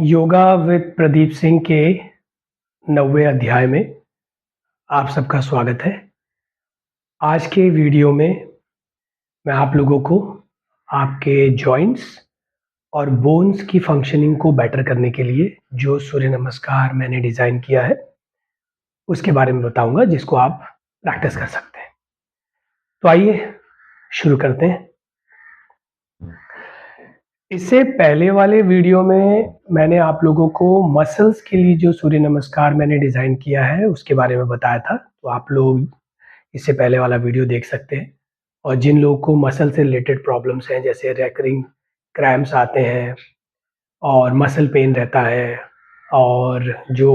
Yoga with Pradeep Singh के 90वें अध्याय में आप सबका स्वागत है। आज के वीडियो में मैं आप लोगों को आपके जॉइंट्स और बोन्स की फंक्शनिंग को बेटर करने के लिए जो सूर्य नमस्कार मैंने डिज़ाइन किया है, उसके बारे में बताऊंगा जिसको आप प्रैक्टिस कर सकते हैं। तो आइए शुरू करते हैं। इससे पहले वाले वीडियो में मैंने आप लोगों को मसल्स के लिए जो सूर्य नमस्कार मैंने डिज़ाइन किया है उसके बारे में बताया था, तो आप लोग इससे पहले वाला वीडियो देख सकते हैं। और जिन लोगों को मसल से रिलेटेड प्रॉब्लम्स हैं, जैसे रेकरिंग क्रैम्प्स आते हैं और मसल पेन रहता है, और जो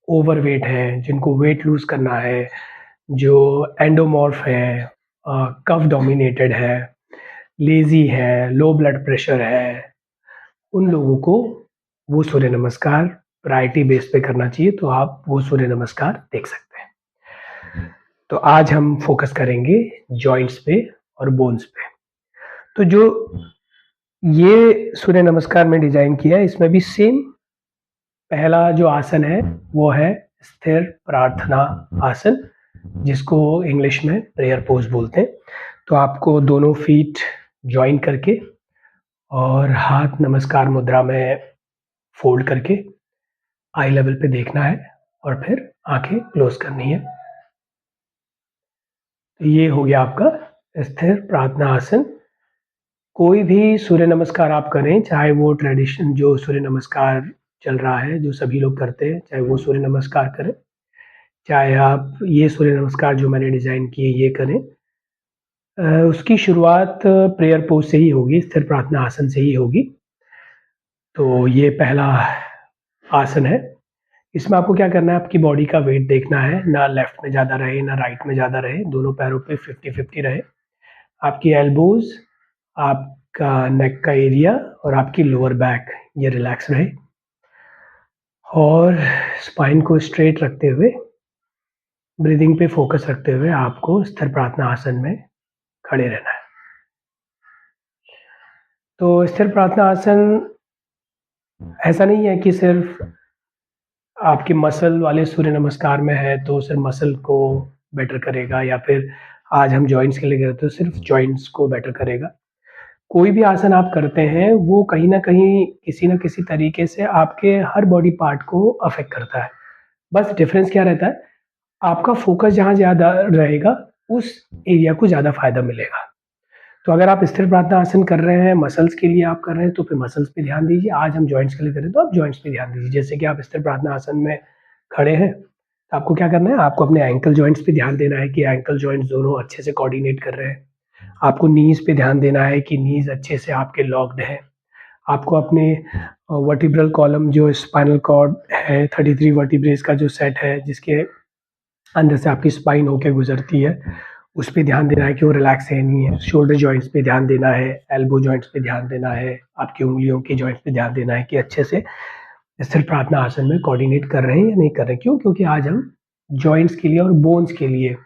ओवरवेट हैं, जिनको वेट लूज़ करना है, जो एंडोमॉर्फ हैं, कफ डोमिनेटेड है, लेज़ी है, लो ब्लड प्रेशर है, उन लोगों को वो सूर्य नमस्कार प्रायोरिटी बेस पे करना चाहिए, तो आप वो सूर्य नमस्कार देख सकते हैं। तो आज हम फोकस करेंगे जॉइंट्स पे और बोन्स पे। तो जो ये सूर्य नमस्कार में डिजाइन किया है, इसमें भी सेम पहला जो आसन है वो है स्थिर प्रार्थना आसन, जिसको इंग्लिश में प्रेयर पोज बोलते हैं। तो आपको दोनों फीट ज्वाइन करके और हाथ नमस्कार मुद्रा में फोल्ड करके आई लेवल पे देखना है और फिर आंखें क्लोज करनी है। तो ये हो गया आपका स्थिर प्रार्थना आसन। कोई भी सूर्य नमस्कार आप करें, चाहे वो ट्रेडिशन जो सूर्य नमस्कार चल रहा है जो सभी लोग करते हैं, चाहे वो सूर्य नमस्कार करें, चाहे आप ये सूर्य नमस्कार जो मैंने डिज़ाइन किए ये करें, उसकी शुरुआत प्रेयर पोज से ही होगी, स्थिर प्रार्थना आसन से ही होगी। तो ये पहला आसन है। इसमें आपको क्या करना है, आपकी बॉडी का वेट देखना है, ना लेफ्ट में ज़्यादा रहे ना राइट में ज़्यादा रहे, दोनों पैरों पे 50-50 रहे। आपकी एल्बोज़, आपका नेक का एरिया और आपकी लोअर बैक ये रिलैक्स रहे, और स्पाइन को स्ट्रेट रखते हुए, ब्रीदिंग पे फोकस रखते हुए आपको स्थिर प्रार्थना आसन में खड़े रहना है। तो स्थिर प्रार्थना आसन ऐसा नहीं है कि सिर्फ आपके मसल वाले सूर्य नमस्कार में है तो सिर्फ मसल को बेटर करेगा, या फिर आज हम जॉइंट्स के लिए गए तो सिर्फ जॉइंट्स को बेटर करेगा। कोई भी आसन आप करते हैं वो कहीं न कहीं किसी न किसी तरीके से आपके हर बॉडी पार्ट को अफ़ेक्ट करता है। बस डिफ़रेंस क्या रहता है, आपका फ़ोकस जहाँ ज़्यादा रहेगा उस एरिया को ज़्यादा फ़ायदा मिलेगा। तो अगर आप स्थिर प्रार्थना आसन कर रहे हैं, मसल्स के लिए आप कर रहे हैं, तो फिर मसल्स पे ध्यान दीजिए। आज हम जॉइंट्स के लिए कर रहे हैं तो आप जॉइंट्स पे ध्यान दीजिए। जैसे कि आप स्थिर प्रार्थना आसन में खड़े हैं, तो आपको क्या करना है, आपको अपने एंकल जॉइंट्स पे ध्यान देना है कि एंकल जॉइंट्स दोनों अच्छे से कोऑर्डिनेट कर रहे हैं। आपको नीज़ पे ध्यान देना है कि नीज़ अच्छे से आपके लॉक्ड हैं। आपको अपने वर्टिब्रल कॉलम जो स्पाइनल कॉर्ड है, 33 वर्टिब्रेस का जो सेट है जिसके अंदर से आपकी स्पाइन होके गुजरती है, उस पे ध्यान देना है कि वो रिलैक्स है नहीं है। शोल्डर जॉइंट्स पे ध्यान देना है, एल्बो जॉइंट्स पे ध्यान देना है, आपकी उँगलियों की जॉइंट्स पे ध्यान देना है कि अच्छे से स्थिर प्रार्थना आसन में कोऑर्डिनेट कर रहे हैं या नहीं कर रहे हैं। क्यों? क्योंकि आज हम जॉइंट्स के लिए और बोन्स के लिए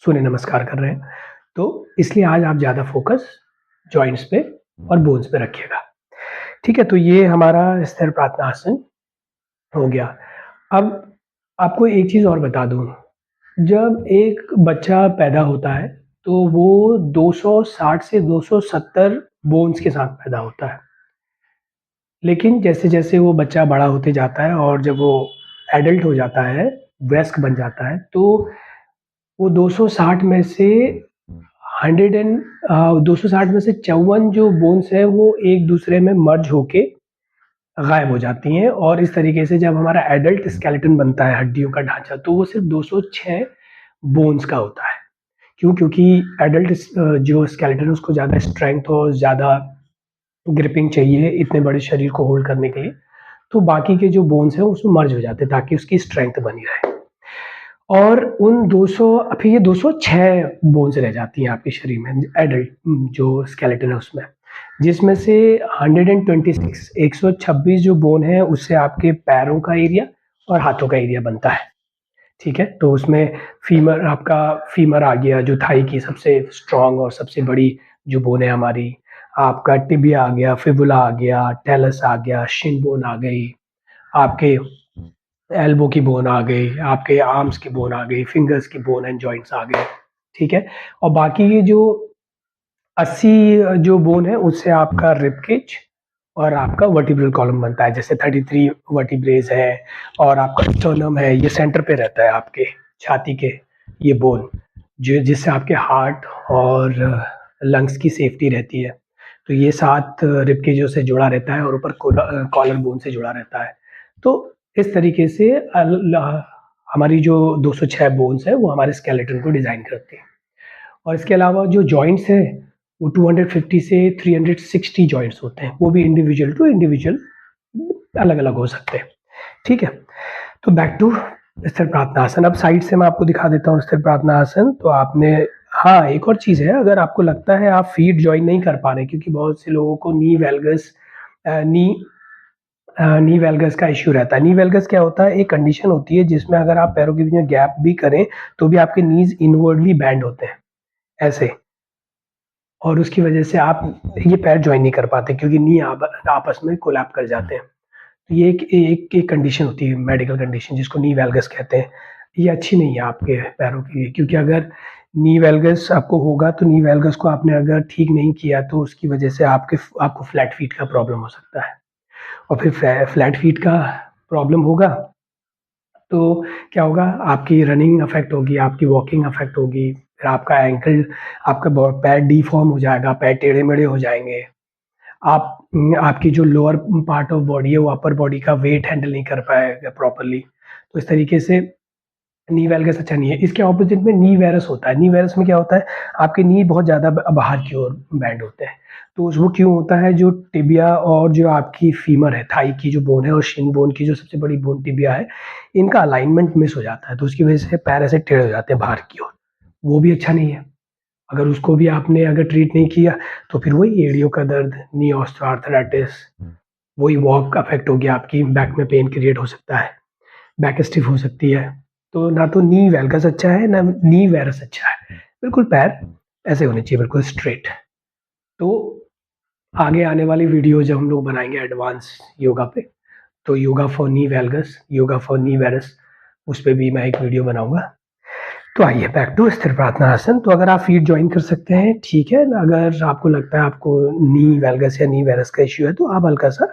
सूर्य नमस्कार कर रहे हैं। तो इसलिए आज आप ज़्यादा फोकस जॉइंट्स पे और बोन्स पे रखिएगा। ठीक है, तो ये हमारा स्थिर प्रार्थना आसन हो गया। अब आपको एक चीज़ और बता दूँ, जब एक बच्चा पैदा होता है तो वो 260 से 270 बोन्स के साथ पैदा होता है। लेकिन जैसे-जैसे वो बच्चा बड़ा होते जाता है और जब वो एडल्ट हो जाता है, वयस्क बन जाता है, तो वो 260 में से 260 में से 54 जो बोन्स हैं वो एक-दूसरे में मर्ज होके गायब हो जाती हैं, और इस तरीके से जब हमारा एडल्ट स्केलेटन बनता है, हड्डियों का ढाँचा, तो वो सिर्फ़ 206 बोन्स का होता है। क्यों? क्योंकि एडल्ट जो स्केलेटन है उसको ज़्यादा स्ट्रेंथ और ज़्यादा ग्रिपिंग चाहिए इतने बड़े शरीर को होल्ड करने के लिए, तो बाकी के जो बोन्स हैं उसमें मर्ज हो जाते हैं ताकि उसकी स्ट्रेंथ बनी रहे। और उन 200 फिर ये 206 बोन्स रह जाती हैं आपके शरीर में, एडल्ट जो स्केलेटन है उसमें, जिसमें से 126 126 जो बोन है उससे आपके पैरों का एरिया और हाथों का एरिया बनता है। ठीक है? तो उसमें फीमर, आपका फीमर आ गया जो थाई की सबसे स्ट्रॉन्ग और सबसे बड़ी जो बोन है हमारी, आपका टिबिया आ गया, फिबुला आ गया, टेलस आ गया, शिन बोन आ गई, आपके एल्बो की बोन आ गई, आपके आर्म्स की बोन आ गई, फिंगर्स की बोन एंड जॉइंट्स आ गए, ठीक है। और बाकी ये जो 80 जो बोन है उससे आपका रिब केज और आपका वर्टिब्रल कॉलम बनता है, जैसे 33 वर्टिब्रेज है और आपका स्टर्नम है, ये सेंटर पे रहता है आपके छाती के, ये बोन जो जिससे आपके हार्ट और लंग्स की सेफ्टी रहती है। तो ये 7 रिब केजों से जुड़ा रहता है और ऊपर कॉलर बोन से जुड़ा रहता है। तो इस तरीके से हमारी जो 206 बोन्स है वो हमारे स्केलेटन को डिज़ाइन करती है। और इसके अलावा जो जॉइंट्स हैं वो 250 से 360 जॉइंट्स होते हैं, वो भी इंडिविजुअल टू इंडिविजुअल अलग अलग हो सकते हैं, ठीक है। तो बैक टू स्थिर प्रार्थना आसन। अब साइड से मैं आपको दिखा देता हूँ स्थिर प्रार्थना आसन। तो आपने, हाँ, एक और चीज़ है, अगर आपको लगता है आप फीट जॉइन नहीं कर पा रहे, क्योंकि बहुत से लोगों को नी वेल्गस नी वेल्गस का इश्यू रहता है। नी वेल्गस क्या होता है, एक कंडीशन होती है जिसमें अगर आप पैरों के बीच में गैप भी करें तो भी आपके नीज इनवर्डली बैंड होते हैं ऐसे, और उसकी वजह से आप ये पैर जॉइन नहीं कर पाते क्योंकि नी आपस में कोलैप कर जाते हैं। तो ये एक कंडीशन होती है, मेडिकल कंडीशन, जिसको नी वेल्गस कहते हैं। ये अच्छी नहीं है आपके पैरों के लिए, क्योंकि अगर नी वेल्गस आपको होगा तो नी वेल्गस को आपने अगर ठीक नहीं किया तो उसकी वजह से आपको फ्लैट फीट का प्रॉब्लम हो सकता है। और फिर फ्लैट फीट का प्रॉब्लम होगा तो क्या होगा, आपकी रनिंग अफेक्ट होगी, आपकी वॉकिंग अफेक्ट होगी, फिर आपका एंकल, आपका पैर डिफॉर्म हो जाएगा, पैर टेढ़े मेढ़े हो जाएंगे। आप आपकी जो लोअर पार्ट ऑफ बॉडी है वो अपर बॉडी का वेट हैंडल नहीं कर पाएगा प्रॉपरली। तो इस तरीके से नी वेल्गस अच्छा नहीं है। इसके ऑपोजिट में नी वेरस होता है। नी वेरस में क्या होता है, आपके नी बहुत ज़्यादा बाहर की ओर बैंड होते हैं। तो वो क्यों होता है, जो टिबिया और जो आपकी फीमर है, थाई की जो बोन है, और शिन बोन की जो सबसे बड़ी बोन टिबिया है, इनका अलाइनमेंट मिस हो जाता है, तो उसकी वजह से पैर ऐसे टेढ़े हो जाते हैं बाहर की ओर। वो भी अच्छा नहीं है। अगर उसको भी आपने अगर ट्रीट नहीं किया तो फिर वही एड़ियों का दर्द, नी ऑस्टियोआर्थराइटिस, वही वॉक अफेक्ट हो गया, आपकी बैक में पेन क्रिएट हो सकता है, बैक स्टिफ हो सकती है। तो ना तो नी वेल्गस अच्छा है, ना नी वेरस अच्छा है। बिल्कुल पैर ऐसे होने चाहिए, बिल्कुल स्ट्रेट। तो आगे आने वाली वीडियो जब हम लोग बनाएंगे एडवांस योगा पे, तो yoga for knee valgus, yoga for knee varus, उस पे भी मैं एक वीडियो बनाऊंगा। तो आइए बैक टू स्थिर प्रार्थना आसन। तो अगर आप फीट ज्वाइन कर सकते हैं, ठीक है। अगर आपको लगता है आपको नी वेल्गस या नी वेरस का इश्यू है तो आप हल्का सा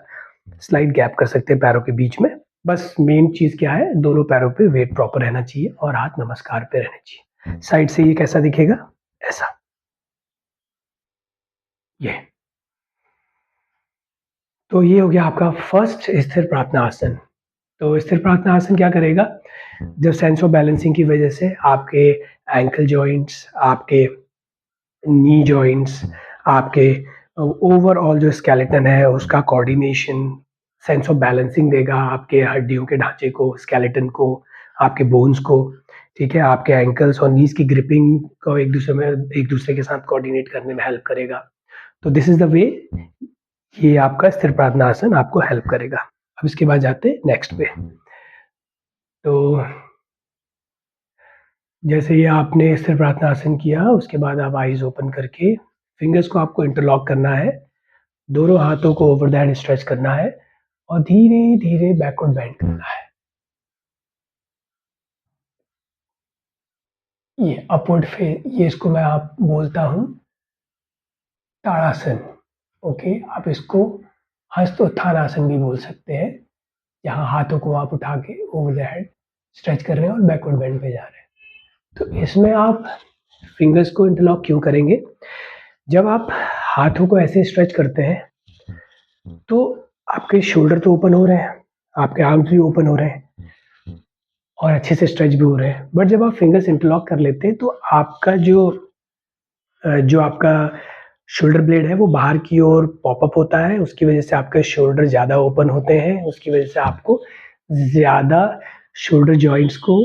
स्लाइड गैप कर सकते हैं पैरों के बीच में। बस मेन चीज क्या है, दोनों पैरों पे वेट प्रॉपर रहना चाहिए और हाथ नमस्कार पे रहने चाहिए। साइड से ये कैसा दिखेगा, ऐसा, ये। तो ये हो गया आपका फर्स्ट स्थिर प्रार्थना आसन। तो स्थिर प्रार्थना आसन क्या करेगा, जब सेंस ऑफ बैलेंसिंग की वजह से आपके एंकल जॉइंट्स, आपके नी जॉइंट्स, आपके ओवरऑल जो स्केलेटन है उसका कोऑर्डिनेशन, सेंस ऑफ बैलेंसिंग देगा आपके हड्डियों के ढांचे को, स्केलेटन को, आपके बोन्स को, ठीक है। आपके एंकल्स और नीज की ग्रिपिंग को एक दूसरे के साथ कोऑर्डिनेट करने में हेल्प करेगा। तो दिस इज द वे, ये आपका स्थिर प्रार्थना आसन आपको हेल्प करेगा। अब इसके बाद जाते हैं नेक्स्ट पे। तो जैसे ही आपने स्थिर प्रार्थना आसन किया, उसके बाद आप आईज ओपन करके फिंगर्स को आपको इंटरलॉक करना है, दोनों हाथों को ओवर द हेड स्ट्रेच करना है और धीरे धीरे बैकवर्ड बेंड करना है। ये अपवर्ड फेस, ये इसको मैं आप बोलता हूँ ताड़ासन। ओके, आप इसको हस्तोत्थानासन भी बोल सकते हैं। यहाँ हाथों को आप उठा के ओवर द हेड स्ट्रेच कर रहे हैं और बैकवर्ड बेंड पे जा रहे हैं। तो इसमें आप फिंगर्स को इंटरलॉक क्यों करेंगे, जब आप हाथों को ऐसे स्ट्रेच करते हैं तो आपके शोल्डर तो ओपन हो रहे हैं, आपके आर्म्स भी ओपन हो रहे हैं और अच्छे से स्ट्रेच भी हो रहे हैं। बट जब आप फिंगर्स इंटरलॉक कर लेते हैं तो आपका जो आपका शोल्डर ब्लेड है वो बाहर की ओर पॉपअप होता है, उसकी वजह से आपके शोल्डर ज़्यादा ओपन होते हैं, उसकी वजह से आपको ज़्यादा शोल्डर जॉइंट्स को,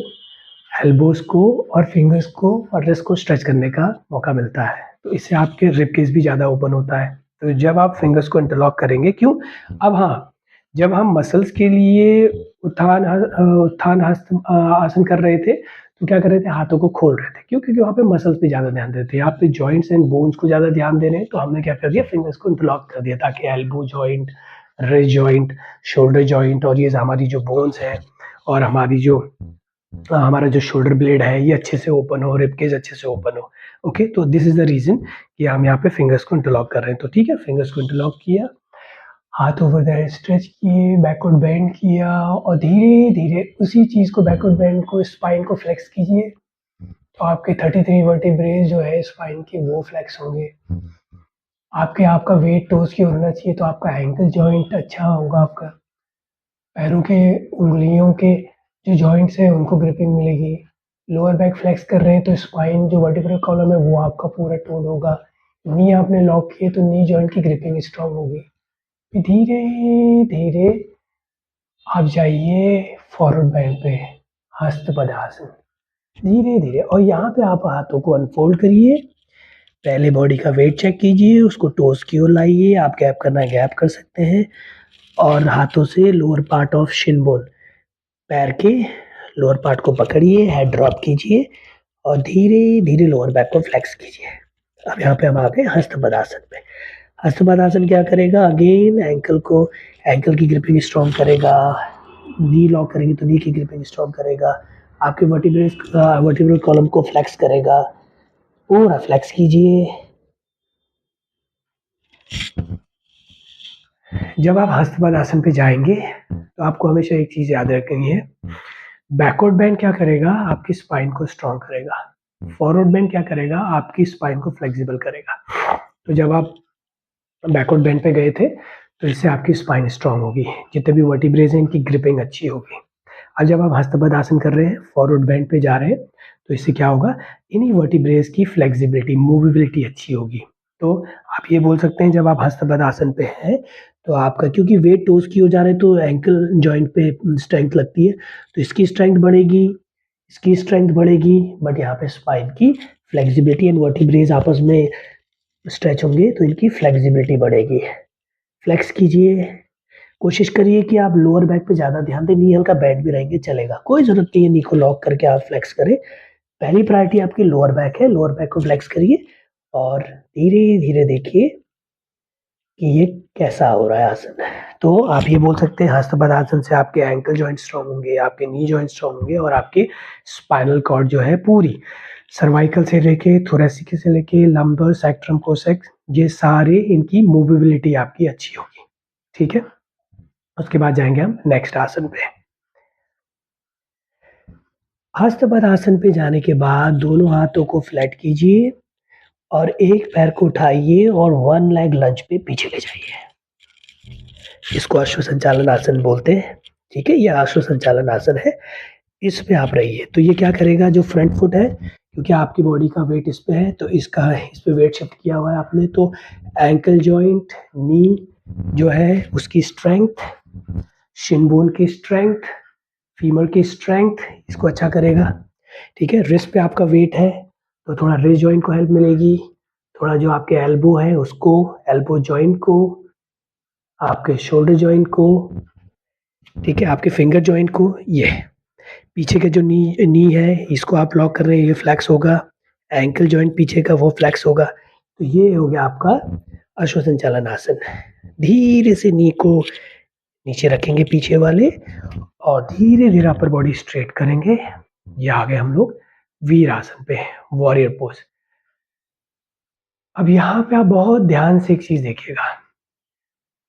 एल्बोज को और फिंगर्स को और रिस्ट को स्ट्रेच करने का मौका मिलता है। तो इससे आपके रिब केस भी ज़्यादा ओपन होता है। तो जब आप फिंगर्स को इंटरलॉक करेंगे, क्यों, अब हाँ, जब हम मसल्स के लिए उत्थान हस्त आसन कर रहे थे तो क्या कर रहे थे, हाथों को खोल रहे थे। क्यों? क्योंकि वहाँ पे मसल्स पे ज़्यादा ध्यान देते हैं। यहाँ पे जॉइंट्स एंड बोन्स को ज़्यादा ध्यान दे रहे हैं, तो हमने क्या कर दिया, फिंगर्स को इंटरलॉक कर दिया ताकि elbow joint, wrist joint, shoulder joint और ये हमारी जो बोन्स है और हमारी जो हमारा जो शोल्डर ब्लेड है ये अच्छे से ओपन हो, रिब केज अच्छे से ओपन हो। ओके, तो दिस इज़ द रीज़न कि हम यहाँ पे फिंगर्स को इंटरलॉक कर रहे हैं। तो ठीक है, फिंगर्स को इंटरलॉक किया, हाथ ओवर द स्ट्रेच किए, बैकवर्ड बेंड किया और धीरे-धीरे उसी चीज़ को, बैकवर्ड बेंड को, स्पाइन को फ्लेक्स कीजिए। तो आपके 33 वर्टिब्रे जो है स्पाइन के वो फ्लेक्स होंगे। आपका वेट टोज़ की ओर होना चाहिए, तो आपका एंकल जॉइंट अच्छा होगा। आपका पैरों के उँगलियों के जो जॉइंट्स हैं उनको ग्रिपिंग मिलेगी। लोअर बैक फ्लेक्स कर रहे हैं तो स्पाइन जो वर्टिब्रल कॉलम है वो आपका पूरा टोन होगा। नी आपने लॉक किए तो नी जॉइंट की ग्रिपिंग स्ट्रॉन्ग होगी। फिर धीरे-धीरे आप जाइए फॉरवर्ड बेंड पे, हस्त पद्मासन, धीरे-धीरे। और यहाँ पे आप हाथों को अनफोल्ड करिए। पहले बॉडी का वेट चेक कीजिए, उसको टोज़ की ओर लाइए। आप गैप करना है, गैप कर सकते हैं। और हाथों से lower part of Shin bone, पैर के लोअर पार्ट को पकड़िए, हेड ड्रॉप कीजिए और धीरे-धीरे लोअर बैक को फ्लेक्स कीजिए। अब यहाँ पे हम आ गए हस्त पद्मासन पे। हस्त पद्मासन क्या करेगा, अगेन एंकल की ग्रिपिंग स्ट्रॉन्ग करेगा। नी लॉक करेंगे तो नी की ग्रिपिंग स्ट्रॉन्ग करेगा। आपके वर्टिब्रल कॉलम को फ्लेक्स करेगा। पूरा फ्लेक्स कीजिए। जब आप हस्त पद्मासन पे जाएंगे तो आपको हमेशा एक चीज़ याद रखनी है, बैकवर्ड बेंड क्या करेगा, आपकी स्पाइन को स्ट्रॉन्ग करेगा। फॉरवर्ड बेंड क्या करेगा, आपकी स्पाइन को फ्लेक्सिबल करेगा। तो जब आप बैकवर्ड बेंड पे गए थे तो इससे आपकी स्पाइन स्ट्रॉन्ग होगी, जितने भी वर्टिब्रेज हैं इनकी ग्रिपिंग अच्छी होगी। अब जब आप हस्त पद्मासन कर रहे हैं, फॉरवर्ड बेंड पे जा रहे हैं, तो इससे क्या होगा, इन्हीं वर्टिब्रेज की फ्लेक्सिबिलिटी, मूवेबिलिटी अच्छी होगी। तो आप ये बोल सकते हैं जब आप हस्त पद्मासन पे हैं तो आपका, क्योंकि वेट टोज़ की ओर जा रहे हैं तो एंकल जॉइंट पे स्ट्रेंथ लगती है, तो इसकी स्ट्रेंथ बढ़ेगी, इसकी स्ट्रेंथ बढ़ेगी, बट यहाँ पे स्पाइन की फ्लेक्सिबिलिटी एंड वर्टिब्रेज आपस में स्ट्रेच होंगे तो इनकी फ्लेक्सिबिलिटी बढ़ेगी। फ्लेक्स कीजिए। कोशिश करिए कि आप लोअर बैक पे ज़्यादा ध्यान दें, नी हल्का बेंड भी रहेंगे चलेगा, कोई ज़रूरत नहीं है नी को लॉक करके आप फ्लेक्स करें। पहली प्रायोरिटी आपकी लोअर बैक है, लोअर बैक को फ्लेक्स करिए और धीरे-धीरे देखिए कि ये कैसा हो रहा है आसन। तो आप ये बोल सकते हैं हस्त पद्मासन से आपके एंकल जॉइंट स्ट्रॉन्ग होंगे, आपके नी जॉइंट स्ट्रॉन्ग होंगे और आपकी स्पाइनल कॉर्ड जो है पूरी सर्वाइकल से लेके थोरैसिक से लेके लंबर, सेक्ट्रम, कोसेक्स, ये सारे इनकी मूवेबिलिटी आपकी अच्छी होगी। ठीक है? उसके बाद जाएँगे हम नेक्स्ट आसन पे। हस्त पद्मासन पे जाने के बाद दोनों हाथों को फ्लैट कीजिए और एक पैर को उठाइए और वन लेग लंज पे पीछे ले जाइए। इसको अश्व संचालन आसन बोलते हैं। ठीक है, ये अश्व संचालन आसन है, इस पे आप रहिए। तो ये क्या करेगा, जो फ्रंट फुट है, क्योंकि आपकी बॉडी का वेट इस पे है तो इस पे वेट शिफ्ट किया हुआ है आपने, तो एंकल जॉइंट, नी जो है उसकी स्ट्रेंथ, शिन बोन की स्ट्रेंथ, फीमर की स्ट्रेंथ, इसको अच्छा करेगा। ठीक है, रिस्ट पे आपका वेट है तो थोड़ा रिस्ट जॉइंट को हेल्प मिलेगी, थोड़ा जो आपके एल्बो है उसको, एल्बो जॉइंट को, आपके शोल्डर जॉइंट को, ठीक है, आपके फिंगर जॉइंट को, ये पीछे के जो नी है इसको आप लॉक कर रहे हैं, ये फ्लेक्स होगा। एंकल जॉइंट पीछे का वो फ्लेक्स होगा। तो ये हो गया आपका अश्व संचालन आसन। धीरे से नी को नीचे रखेंगे पीछे वाले और धीरे-धीरे अपर बॉडी स्ट्रेट करेंगे। ये आ गए हम लोग वीर आसन पे, वॉरियर पोज़। अब यहाँ पे आप बहुत ध्यान से एक चीज़ देखिएगा।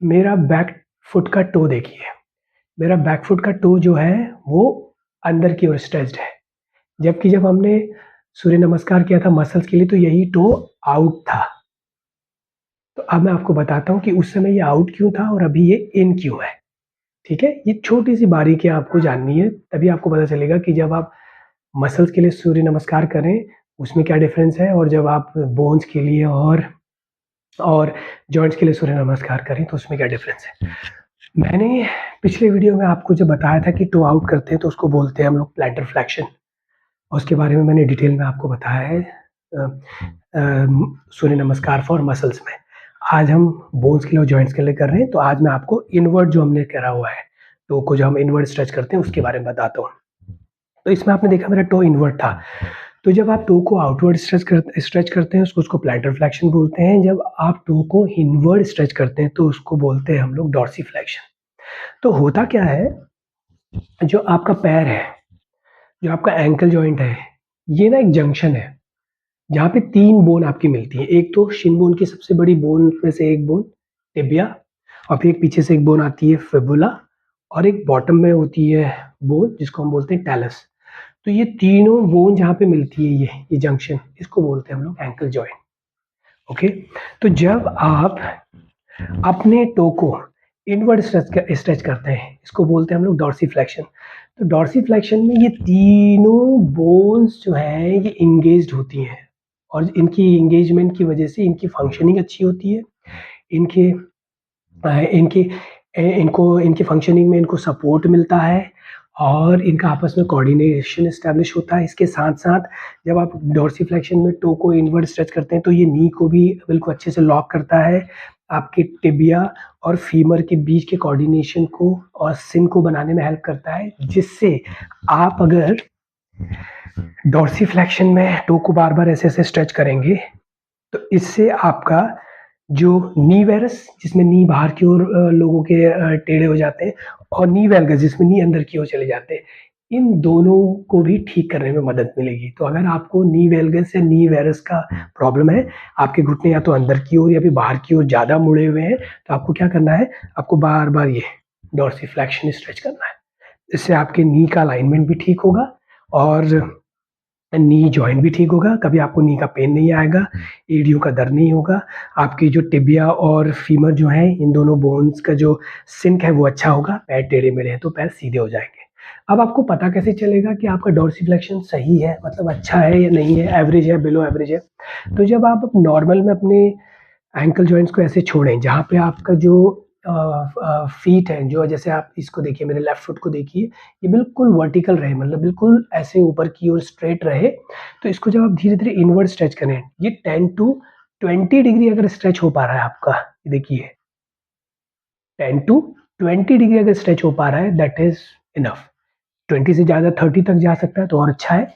मेरा बैक फुट का टो देखिए। मेरा बैक फुट का टो जो है वो अंदर की ओर स्ट्रेच्ड है। जबकि जब हमने सूर्य नमस्कार किया था मसल्स के लिए तो यही टो आउट था। तो अब मैं आपको बताता हूँ कि उस समय ये आउट क्यों था और अभी ये इन क्यों है। ठीक है? ये छोटी-सी बारीकियाँ आपको जाननी है, तभी आपको पता चलेगा कि जब आप मसल्स के लिए सूर्य नमस्कार करें, उसमें क्या डिफ़रेंस है और जब आप बोन्स के लिए और जॉइंट्स के लिए सूर्य नमस्कार करें तो उसमें क्या डिफ़रेंस है। मैंने पिछले वीडियो में आपको जो बताया था कि टो आउट करते हैं तो उसको बोलते हैं हम लोग प्लैंटर फ्लेक्शन, और उसके बारे में मैंने डिटेल में आपको बताया है सूर्य नमस्कार फॉर मसल्स में। आज हम बोन्स के लिए और जॉइंट्स के लिए कर रहे हैं, तो आज मैं आपको इनवर्ट जो हमने करा हुआ है, टो को जो हम इनवर्ट स्ट्रेच करते हैं उसके बारे में बताता हूँ। तो इसमें आपने देखा मेरा टो इनवर्ट था। तो जब आप टो को आउटवर्ड स्ट्रेच करते हैं उसको प्लैंटर फ्लेक्शन बोलते हैं। जब आप टो को इनवर्ड स्ट्रेच करते हैं तो उसको बोलते हैं हम लोग डॉर्सीफ्लेक्शन। तो होता क्या है, जो आपका पैर है, जो आपका एंकल जॉइंट है, ये ना एक जंक्शन है जहाँ पे 3 बोन आपकी मिलती है। एक तो शिन बोन की सबसे बड़ी बोन में से एक बोन टिबिया, और फिर एक पीछे से एक बोन आती है फिबुला, और एक बॉटम में होती है बोन जिसको हम बोलते हैं टैलस। तो ये तीनों बोन जहाँ पे मिलती है, ये जंक्शन, इसको बोलते हैं हम लोग एंकल जॉइंट। ओके। तो जब आप अपने टो को इनवर्ड स्ट्रेच करते हैं, इसको बोलते हैं हम लोग डॉर्सीफ्लेक्शन। तो डॉर्सीफ्लेक्शन में ये तीनों बोन्स जो हैं ये इंगेज्ड होती हैं, और इनकी इंगेजमेंट की वजह से इनकी फंक्शनिंग अच्छी होती है। इनके इनकी इनको इनकी फंक्शनिंग में इनको सपोर्ट मिलता है, और इनका आपस में कोऑर्डिनेशन एस्टेब्लिश होता है। इसके साथ-साथ जब आप डॉर्सीफ्लेक्शन में टो को इनवर्ड स्ट्रेच करते हैं तो ये नी को भी बिल्कुल अच्छे से लॉक करता है। आपके टिबिया और फीमर के बीच के कोऑर्डिनेशन को और सिन को बनाने में हेल्प करता है, जिससे आप अगर डॉर्सीफ्लेक्शन में टो को बार-बार ऐसे-ऐसे स्ट्रेच करेंगे, तो इससे आपका जो नी वेरस, जिसमें नी बाहर की ओर लोगों के टेढ़े हो जाते हैं, और नी वेल्गस जिसमें नी अंदर की ओर चले जाते हैं, इन दोनों को भी ठीक करने में मदद मिलेगी। तो अगर आपको नी वेल्गस या नी वेरस का प्रॉब्लम है, आपके घुटने या तो अंदर की ओर या फिर बाहर की ओर ज़्यादा मुड़े हुए हैं, तो आपको क्या करना है, आपको बार-बार ये डॉर्सीफ्लेक्शन स्ट्रेच करना है। इससे आपके नी का अलाइनमेंट भी ठीक होगा, और नी जॉइंट भी ठीक होगा, कभी आपको नी का पेन नहीं आएगा, एड़ियों का दर्द नहीं होगा, आपकी जो टिबिया और फीमर जो है, इन दोनों बोन्स का जो सिंक है वो अच्छा होगा, पैर टेढ़े-मेढ़े हैं तो पैर सीधे हो जाएँगे। अब आपको पता कैसे चलेगा कि आपका डॉर्सीफ्लेक्शन सही है, मतलब अच्छा है या नहीं है, एवरेज है, बिलो एवरेज है? तो जब आप नॉर्मल में अपने एंकल जॉइंट्स को ऐसे छोड़ें, जहाँ पे आपका जो फ़ीट है, जो जैसे आप इसको देखिए, मेरे लेफ्ट फुट को देखिए, ये बिल्कुल वर्टिकल रहे, मतलब बिल्कुल ऐसे ऊपर की ओर स्ट्रेट रहे। तो इसको जब आप धीरे-धीरे इनवर्ड स्ट्रेच करें, ये 10 टू 20 डिग्री अगर स्ट्रेच हो पा रहा है आपका, ये देखिए 10 टू 20 डिग्री अगर स्ट्रेच हो पा रहा है, दैट इज़ इनफ। 20 से ज़्यादा 30 तक जा सकता है तो और अच्छा है।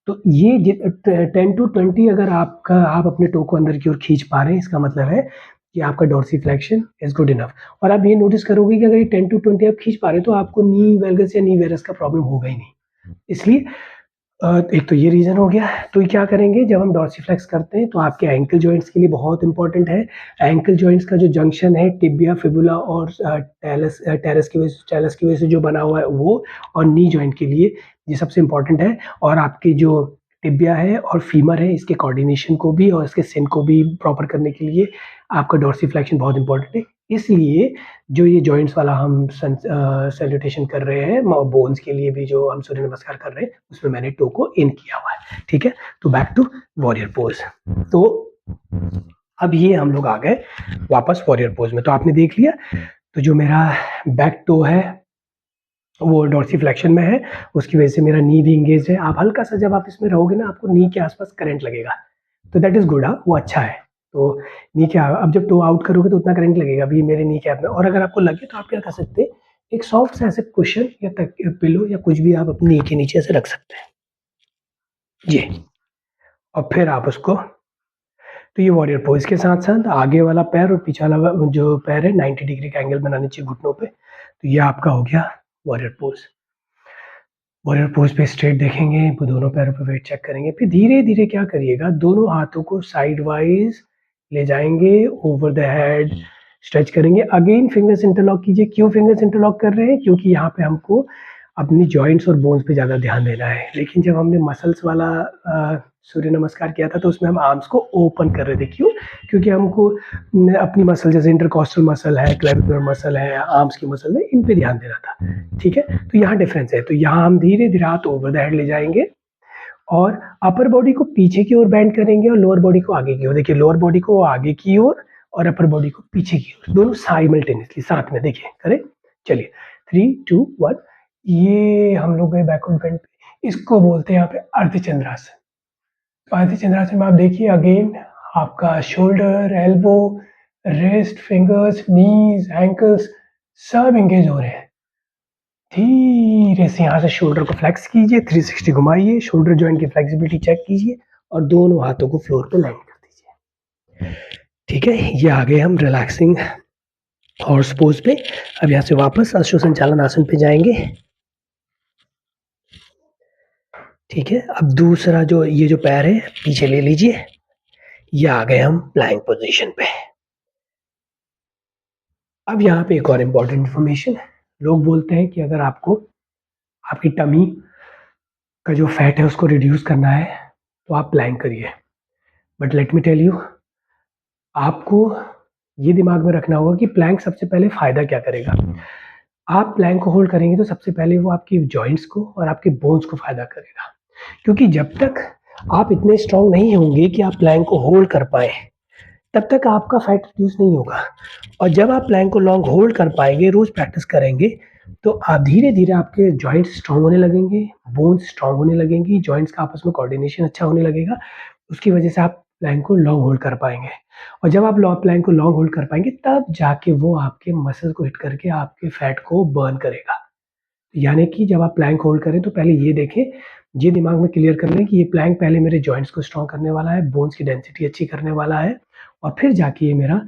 तो ये 10 टू 20 अगर आप अपने टो को अंदर की ओर खींच पा रहे हैं, इसका मतलब है कि आपका डॉर्सीफ्लेक्शन इज़ गुड इनफ। और आप ये नोटिस करोगे कि अगर ये 10 टू 20 आप खींच पा रहे हैं, तो आपको नी वेल्गस या नी वेरस का प्रॉब्लम होगा ही नहीं। इसलिए एक तो ये रीज़न हो गया। तो ये क्या करेंगे, जब हम डॉर्सीफ्लेक्स करते हैं तो आपके एंकल जॉइंट्स के लिए बहुत इम्पोर्टेंट है। एंकल जॉइंट्स का जो जंक्शन है टिबिया, फिबुला और टेलस की वजह से जो बना हुआ है वो, और नी जॉइंट के लिए ये सबसे इम्पोर्टेंट है। और आपकी जो टिबिया है और फीमर है, इसके कोऑर्डिनेशन को भी और इसके सिन को भी प्रॉपर करने के लिए आपका डॉर्सीफ्लेक्शन बहुत इम्पोर्टेंट है। इसलिए जो ये जॉइंट्स वाला हम सैल्यूटेशन कर रहे हैं, बोन्स के लिए भी जो हम सूर्य नमस्कार कर रहे हैं, उसमें मैंने टो को इन किया हुआ है। ठीक है, तो बैक टू वॉरियर पोज। तो अब ये हम लोग आ गए वापस वॉरियर पोज में। तो आपने देख लिया, तो जो मेरा बैक टो है वो डॉर्सीफ्लेक्शन में है, उसकी वजह से मेरा नी भी इंगेज है। आप हल्का सा जब आप इसमें रहोगे ना, आपको नी के आसपास करंट लगेगा, तो दैट इज़ गुड, हाँ, वो अच्छा है। तो नी के अब जब टो आउट करोगे तो उतना करंट लगेगा अभी मेरे नी कैप में। और अगर आपको लगे तो आप क्या कर सकते हैं, एक सॉफ्ट सा ऐसे कुशन या पिलो या कुछ भी आप अपनी नी के नीचे ऐसे रख सकते हैं। जी, और फिर आप उसको, तो ये वॉरियर पोज के साथ-साथ आगे वाला पैर और पीछे वाला जो पैर है 90 डिग्री का एंगल बनाने चाहिए घुटनों पे। तो ये आपका हो गया वॉरियर पोज। वॉरियर पोज पे स्ट्रेट देखेंगे, दोनों पैरों पे वेट चेक करेंगे, फिर धीरे-धीरे क्या करिएगा, दोनों हाथों को साइड वाइज़ ले जाएँगे, ओवर द हेड स्ट्रेच करेंगे। अगेन फिंगर्स इंटरलॉक कीजिए। क्यों फिंगर्स इंटरलॉक कर रहे हैं? क्योंकि यहाँ पे हमको अपनी जॉइंट्स और बोन्स पे ज़्यादा ध्यान देना है। लेकिन जब हमने मसल्स वाला सूर्य नमस्कार किया था तो उसमें हम आर्म्स को ओपन कर रहे थे। क्यों? क्योंकि हमको अपनी मसल, जैसे इंटरकॉस्टल मसल है, क्लेविकुलर मसल है, आर्म्स की मसल है, इन पे ध्यान देना था। ठीक है? तो यहाँ डिफरेंस है। तो यहाँ हम धीरे-धीरे हाथ ओवर द हेड ले जाएँगे, और अपर बॉडी को पीछे की ओर बेंड करेंगे और लोअर बॉडी को आगे की ओर। देखिए, लोअर बॉडी को आगे की ओर और अपर बॉडी को पीछे की ओर, दोनों साइमल्टेनियसली साथ में। देखिए, करें? चलिए 3, 2, 1। ये हम लोग गए बैकवर्ड बेंड पे। इसको बोलते हैं यहाँ पे अर्धचंद्रासन। तो अर्धचंद्रासन में आप देखिए, अगेन आपका शोल्डर, एल्बो, रिस्ट, फिंगर्स, नीज, एंकल्स सब एंगेज हो रहे हैं। धीरे धीरे से यहाँ से शोल्डर को फ्लेक्स कीजिए, 360 घुमाइए, शोल्डर जॉइंट की फ्लेक्सिबिलिटी चेक कीजिए और दोनों हाथों को फ्लोर पे लैंड कर दीजिए। ठीक है, ये आ गए हम रिलैक्सिंग हॉर्स पोज पे। अब यहाँ से वापस अश्व संचालन आसन पे जाएंगे। ठीक है, अब दूसरा जो ये जो पैर है पीछे ले लीजिए। ये आ गए हम प्लैंक पोजीशन पे। अब यहाँ पे एक और इम्पॉर्टेंट इन्फॉर्मेशन है। लोग बोलते हैं कि अगर आपको आपकी टमी का जो फैट है उसको रिड्यूस करना है तो आप प्लैंक करिए। But let me tell you, आपको ये दिमाग में रखना होगा कि प्लैंक सबसे पहले फ़ायदा क्या करेगा। आप प्लैंक को होल्ड करेंगे तो सबसे पहले वो आपकी जॉइंट्स को और आपके बोन्स को फ़ायदा करेगा, क्योंकि जब तक आप इतने स्ट्रांग नहीं होंगे कि आप प्लैंक को होल्ड कर पाएँ, तब तक आपका फैट रिड्यूस नहीं होगा। और जब आप प्लैंक को लॉन्ग होल्ड कर पाएंगे, रोज़ प्रैक्टिस करेंगे, तो आप धीरे-धीरे आपके जॉइंट्स स्ट्रांग होने लगेंगे, बोन्स स्ट्रांग होने लगेंगी, जॉइंट्स का आपस में कोऑर्डिनेशन अच्छा होने लगेगा। उसकी वजह से आप प्लैंक को लॉन्ग होल्ड कर पाएँगे और जब आप प्लैंक को लॉन्ग होल्ड कर पाएँगे, तब जाके वो आपके मसल्स को हिट करके आपके फैट को बर्न करेगा। यानी कि जब आप प्लैंक होल्ड करें तो पहले ये देखें, ये दिमाग में क्लियर कर लें कि ये प्लैंक पहले मेरे जॉइंट्स को स्ट्रांग करने वाला है, बोन्स की डेंसिटी अच्छी करने वाला है और फिर जाके ये मेरा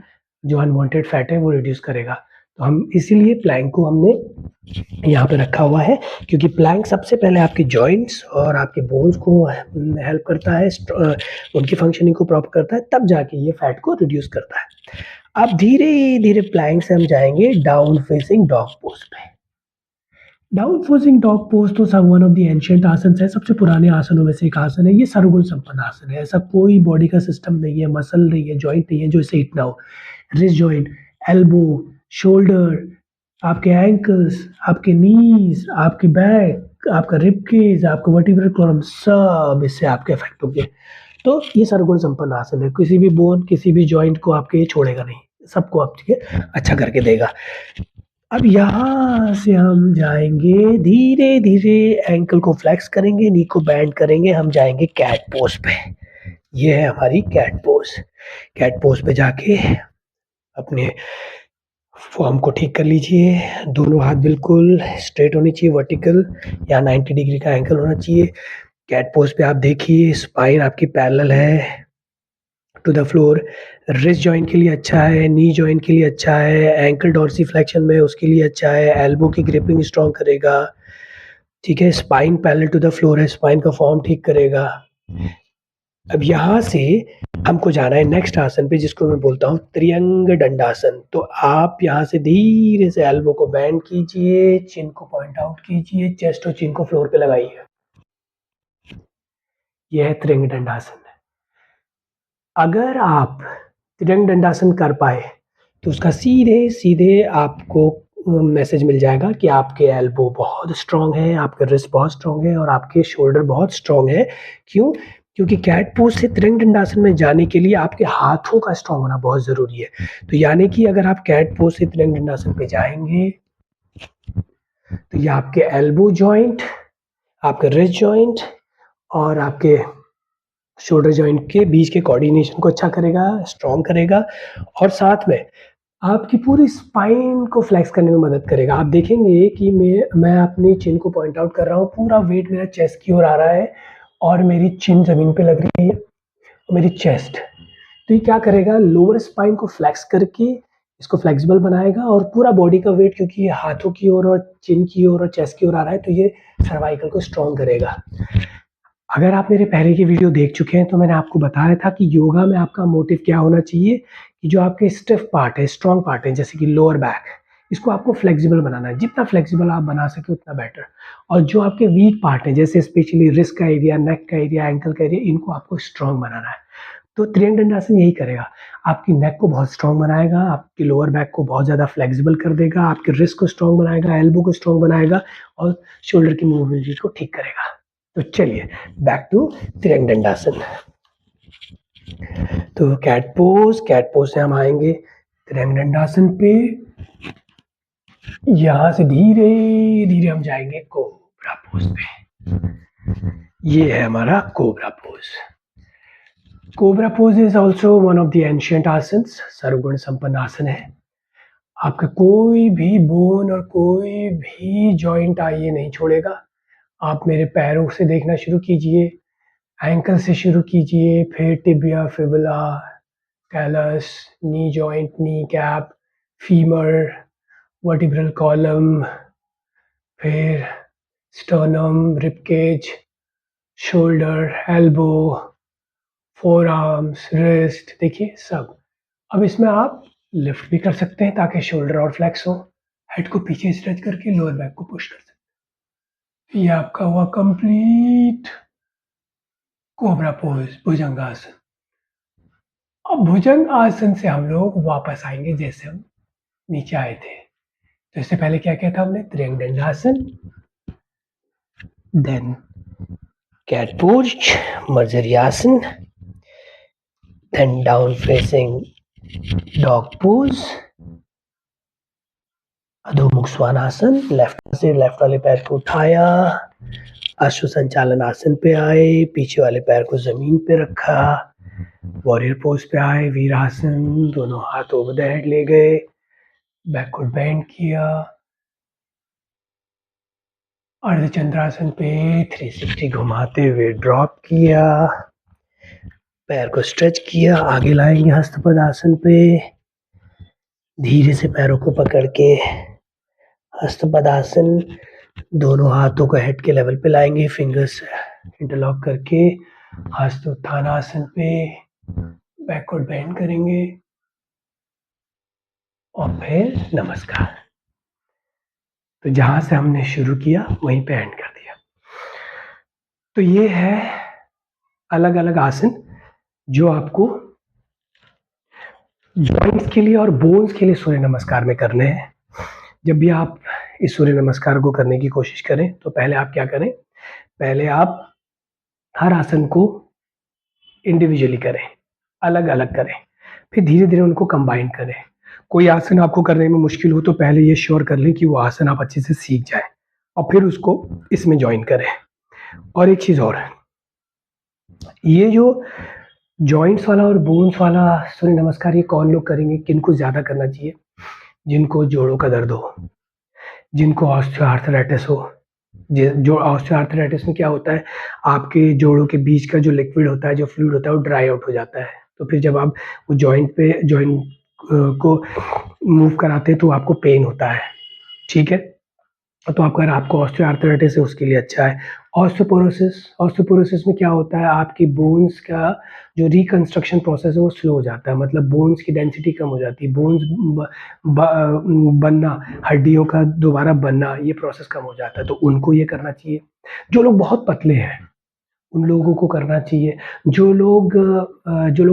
जो अनवांटेड फैट है वो रिड्यूस करेगा। तो हम इसीलिए प्लैंक को हमने यहाँ पे रखा हुआ है, क्योंकि प्लैंक सबसे पहले आपके जॉइंट्स और आपके बोन्स को हेल्प करता है, उनकी फंक्शनिंग को प्रॉपर करता है, तब जाके ये फैट को रिड्यूस करता है। अब धीरे-धीरे प्लैंक से हम जाएँगे डाउन फेसिंग डॉग पोज पे। डाउन फेसिंग डॉग पोज तो सब one of the ancient asanas है, सबसे पुराने आसनों में से एक आसन है। ये सर्वगुण संपन्न आसन है। ऐसा कोई बॉडी का सिस्टम नहीं है, मसल नहीं है, जॉइंट नहीं है जो इसे हिट ना हो। रिस्ट जॉइंट, एल्बो, शोल्डर, आपके एंकल्स, आपके नीज, आपकी बैक, आपका रिब केज, आपका वर्टिब्रल कॉलम, सब इससे आपके अफेक्ट होंगे। तो ये सर्वगुण संपन्न आसन है। किसी भी बोन, किसी भी जॉइंट को आपके छोड़ेगा नहीं, सबको आपके अच्छा करके देगा। अब यहाँ से हम जाएँगे धीरे-धीरे, एंकल को फ्लेक्स करेंगे, नी को बेंड करेंगे, हम जाएँगे कैट पोज़ पे। ये है हमारी कैट पोज़। कैट पोज़ पे जाके अपने फॉर्म को ठीक कर लीजिए। दोनों हाथ बिल्कुल स्ट्रेट होने चाहिए, वर्टिकल या 90 डिग्री का एंगल होना चाहिए। कैट पोज़ पे आप देखिए स्पाइन आपकी पैरेलल है to the floor. Wrist joint के लिए अच्छा है, नी जॉइंट के लिए अच्छा है, एंकल डॉर्सिफ्लेक्शन में उसके लिए अच्छा है, एल्बो की ग्रिपिंग स्ट्रॉन्ग करेगा। ठीक है, spine parallel to the floor है, स्पाइन का फॉर्म ठीक करेगा। अब यहाँ से हमको जाना है नेक्स्ट आसन पे, जिसको मैं बोलता हूँ त्रियंग दंडासन। तो आप यहाँ से धीरे से एल्बो को बेंड कीजिए, चिन को पॉइंट आउट कीजिए, चेस्ट और चिन को फ्लोर पे लगाइए। यह है त्रियंग दंडासन। अगर आप त्रियंग दंडासन कर पाए तो उसका सीधे आपको मैसेज मिल जाएगा कि आपके एल्बो बहुत स्ट्रॉन्ग है, आपके रिस्ट बहुत स्ट्रॉन्ग है और आपके शोल्डर बहुत स्ट्रॉन्ग है। क्यों? क्योंकि कैट पोज से त्रियंग दंडासन में जाने के लिए आपके हाथों का स्ट्रॉन्ग होना बहुत ज़रूरी है। तो यानी कि अगर आप कैट पोज से त्रियंग दंडासन पे जाएँगे तो ये आपके एल्बो जॉइंट, आपके रिस्ट जॉइंट और आपके शोल्डर जॉइंट के बीच के कोऑर्डिनेशन को अच्छा करेगा, स्ट्रॉन्ग करेगा और साथ में आपकी पूरी स्पाइन को फ्लेक्स करने में मदद करेगा। आप देखेंगे कि मैं अपनी चिन को पॉइंट आउट कर रहा हूँ, पूरा वेट मेरा चेस्ट की ओर आ रहा है और मेरी चिन ज़मीन पे लग रही है और मेरी चेस्ट। तो ये क्या करेगा, लोअर स्पाइन को फ्लेक्स करके इसको फ्लेक्सिबल बनाएगा और पूरा बॉडी का वेट, क्योंकि ये हाथों की ओर और चिन की ओर और चेस्ट की ओर आ रहा है, तो ये सर्वाइकल को स्ट्रॉन्ग करेगा। अगर आप मेरे पहले की वीडियो देख चुके हैं तो मैंने आपको बताया था कि योगा में आपका मोटिव क्या होना चाहिए, कि जो आपके स्टिफ पार्ट है, स्ट्रॉन्ग पार्ट है, जैसे कि लोअर बैक, इसको आपको फ्लेक्सिबल बनाना है। जितना फ्लेक्सिबल आप बना सके उतना बेटर। और जो आपके वीक पार्ट है, जैसे स्पेशली रिस्ट का एरिया, नेक का एरिया, एंकल का एरिया, इनको आपको स्ट्रॉन्ग बनाना है। तो त्रियंग दंडासन यही करेगा, आपकी नेक को बहुत स्ट्रॉन्ग बनाएगा, आपकी लोअर बैक को बहुत ज़्यादा फ्लेक्सिबल कर देगा, आपके रिस्ट को स्ट्रॉन्ग बनाएगा, एल्बो को स्ट्रॉन्ग बनाएगा और शोल्डर की मूवमेंट को ठीक करेगा। तो चलिए बैक टू त्रियंग दंडासन। तो कैट पोज से हम आएंगे त्रियंग दंडासन पे। यहाँ से धीरे धीरे हम जाएंगे कोबरा पोज पे। ये है हमारा cobra pose. Cobra pose is also one of the ancient asanas, सर्वगुण संपन्न आसन है। आपका कोई भी बोन और कोई भी जॉइंट ये नहीं छोड़ेगा। आप मेरे पैरों से देखना शुरू कीजिए, एंकल से शुरू कीजिए, फिर tibia, fibula, callus, knee joint, knee cap, femur, vertebral column, फिर sternum, ribcage, shoulder, elbow, forearms, wrist, देखिए सब। अब इसमें आप लिफ्ट भी कर सकते हैं ताकि शोल्डर और फ्लेक्स हो। हेड को पीछे स्ट्रेच करके लोअर बैक को पुश कर सकते हैं। ये आपका हुआ कंप्लीट कोबरा पोज, भुजंगासन। अब भुजंग आसन से हम लोग वापस आएंगे जैसे हम नीचे आए थे। तो इससे पहले क्या किया था हमने? त्रियंग दंडासन, देन कैट पोज, मर्जरियासन, then down facing dog pose, अधोमुख स्वानासन, लेफ्ट से लेफ्ट वाले पैर को उठाया, अश्व संचालन आसन पे आए, पीछे वाले पैर को जमीन पे रखा, वॉरियर पोज पे आए, वीरासन, दोनों हाथ ओवर द हेड ले गए, बैकवर्ड बेंड किया, अर्धचंद्रासन पे 360 घुमाते हुए ड्रॉप किया, पैर को स्ट्रेच किया, आगे लाएंगे हस्तपद आसन पे, धीरे से पैरों को पकड़ के हस्तपद आसन, दोनों हाथों को हेड के लेवल पे लाएंगे, फिंगर्स इंटरलॉक करके, हस्त उत्थान आसन पे बैकवर्ड बेंड करेंगे और फिर नमस्कार। तो जहां से हमने शुरू किया वहीं पे एंड कर दिया। तो ये है अलग अलग आसन जो आपको जॉइंट्स के लिए और बोन्स के लिए सूर्य नमस्कार में करने हैं। जब भी आप इस सूर्य नमस्कार को करने की कोशिश करें तो पहले आप क्या करें? पहले आप हर आसन को इंडिविजुअली करें, अलग अलग करें, फिर धीरे धीरे उनको कंबाइन करें। कोई आसन आपको करने में मुश्किल हो तो पहले ये श्योर कर लें कि वो आसन आप अच्छे से सीख जाए और फिर उसको इसमें ज्वाइन करें। और एक चीज़ और, ये जो जॉइंट्स वाला और बोन्स वाला सूर्य नमस्कार ये कौन लोग करेंगे, किनको ज़्यादा करना चाहिए? जिनको जोड़ों का दर्द हो, जिनको ऑस्टियोआर्थराइटिस हो। जो ऑस्टियोआर्थराइटिस में क्या होता है, आपके जोड़ों के बीच का जो लिक्विड होता है, जो फ्लूइड होता है, वो ड्राई आउट हो जाता है। तो फिर जब आप वो जॉइंट को मूव कराते हैं तो आपको पेन होता है, ठीक है? तो अगर आपको ऑस्टियोआर्थराइटिस है उसके लिए अच्छा है। ऑस्टियोपोरोसिस में क्या होता है, आपकी बोन्स का जो रिकंस्ट्रक्शन प्रोसेस है वो स्लो हो जाता है, मतलब बोन्स की डेंसिटी कम हो जाती है, बोन्स बनना, हड्डियों का दोबारा बनना, ये प्रोसेस कम हो जाता है, तो उनको ये करना चाहिए। जो लोग बहुत पतले हैं उन लोगों को करना चाहिए। जो लोग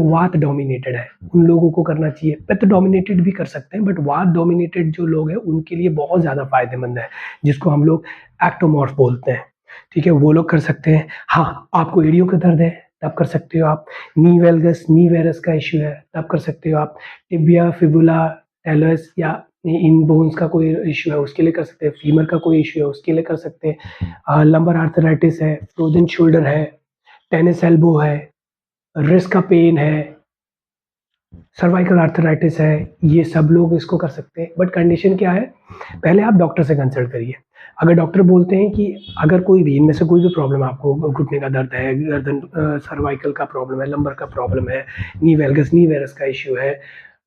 वात डोमिनेटेड है उन लोगों को करना चाहिए। पित्त डोमिनेटेड भी कर सकते हैं बट वात डोमिनेटेड जो लोग हैं उनके लिए बहुत ज़्यादा फायदेमंद है, जिसको हम लोग एक्टोमॉर्फ बोलते हैं, ठीक है? वो लोग कर सकते हैं। हाँ, आपको एड़ियों का दर्द है तब कर सकते हो आप। नी वेल्गस, नी वेरस का इश्यू है तब कर सकते हो आप। टिबिया, फिबुला, टेलस या इन बोन्स का कोई इश्यू है उसके लिए कर सकते हैं। फीमर का कोई इश्यू है उसके लिए कर सकते हैं। लंबर आर्थराइटिस है, फ्रोजन शोल्डर है, टेनिस एल्बो है, रिस्ट का पेन है, सर्वाइकल आर्थराइटिस है, ये सब लोग इसको कर सकते हैं। बट कंडीशन क्या है, पहले आप डॉक्टर से कंसल्ट करिए। अगर डॉक्टर बोलते हैं कि अगर कोई भी इनमें से कोई भी प्रॉब्लम आपको, घुटने का दर्द है, गर्दन सर्वाइकल का प्रॉब्लम है, लंबर का प्रॉब्लम है, नी वेल्गस नी वेरस का इश्यू है,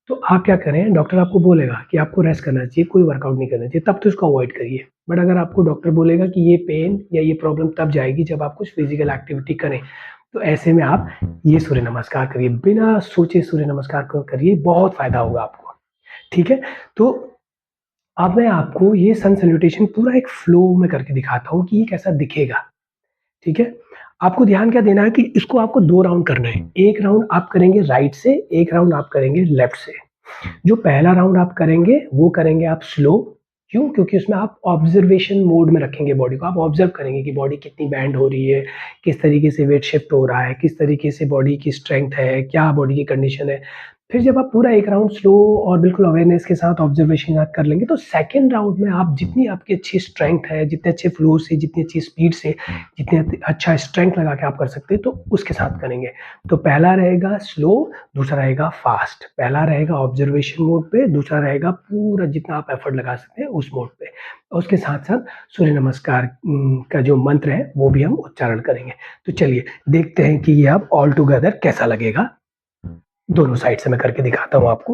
तो आप क्या करें, डॉक्टर आपको बोलेगा कि आपको रेस्ट करना चाहिए, कोई वर्कआउट नहीं करना चाहिए, तब तो इसको अवॉइड करिए। बट अगर आपको डॉक्टर बोलेगा कि ये पेन या ये प्रॉब्लम तब जाएगी जब आप कुछ फिजिकल एक्टिविटी करें, तो ऐसे में आप ये सूर्य नमस्कार करिए, बिना सोचे सूर्य नमस्कार को करिए, बहुत फायदा होगा आपको, ठीक है? तो अब मैं आपको ये सन सैल्यूटेशन पूरा एक फ्लो में करके दिखाता हूँ कि ये कैसा दिखेगा, ठीक है? आपको ध्यान क्या देना है कि इसको आपको 2 राउंड करना है। एक राउंड आप करेंगे राइट से, एक राउंड आप करेंगे लेफ्ट से। जो पहला राउंड आप करेंगे वो करेंगे आप स्लो। क्यों? क्योंकि उसमें आप ऑब्जर्वेशन मोड में रखेंगे बॉडी को, आप ऑब्जर्व करेंगे कि बॉडी कितनी बैंड हो रही है, किस तरीके से वेट शिफ्ट हो रहा है, किस तरीके से बॉडी की स्ट्रेंथ है, क्या बॉडी की कंडीशन है। फिर जब आप पूरा एक राउंड स्लो और बिल्कुल अवेयरनेस के साथ ऑब्जर्वेशन के साथ कर लेंगे, तो सेकंड राउंड में आप जितनी आपकी अच्छी स्ट्रेंथ है, जितने अच्छे फ्लो से, जितनी अच्छी स्पीड से, जितने अच्छा स्ट्रेंथ लगा के आप कर सकते हैं, तो उसके साथ करेंगे। तो पहला रहेगा स्लो, दूसरा रहेगा फास्ट। पहला रहेगा ऑब्जर्वेशन मोड पे, दूसरा रहेगा पूरा जितना आप एफर्ट लगा सकते हैं उस मोड पे। और उसके साथ-साथ सूर्य नमस्कार का जो मंत्र है, वो भी हम उच्चारण करेंगे। तो चलिए देखते हैं कि ये अब ऑल टुगेदर कैसा लगेगा। दोनों साइड से मैं करके दिखाता हूँ आपको।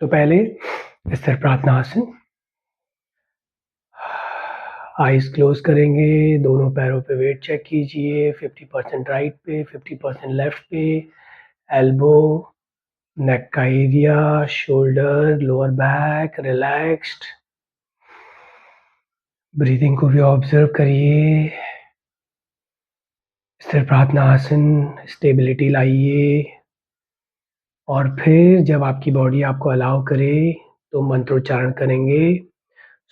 तो पहले स्थिर प्रार्थना आसन, आईज क्लोज करेंगे, दोनों पैरों पे वेट चेक कीजिए, 50% राइट पे, 50% लेफ्ट पे, एल्बो, नेक का area, shoulder, lower back relaxed. Breathing को भी ऑब्जर्व करिए। स्थिर प्रार्थना आसन, स्टेबिलिटी लाइए। और फिर जब आपकी बॉडी आपको अलाउ करे तो मंत्रोच्चारण करेंगे,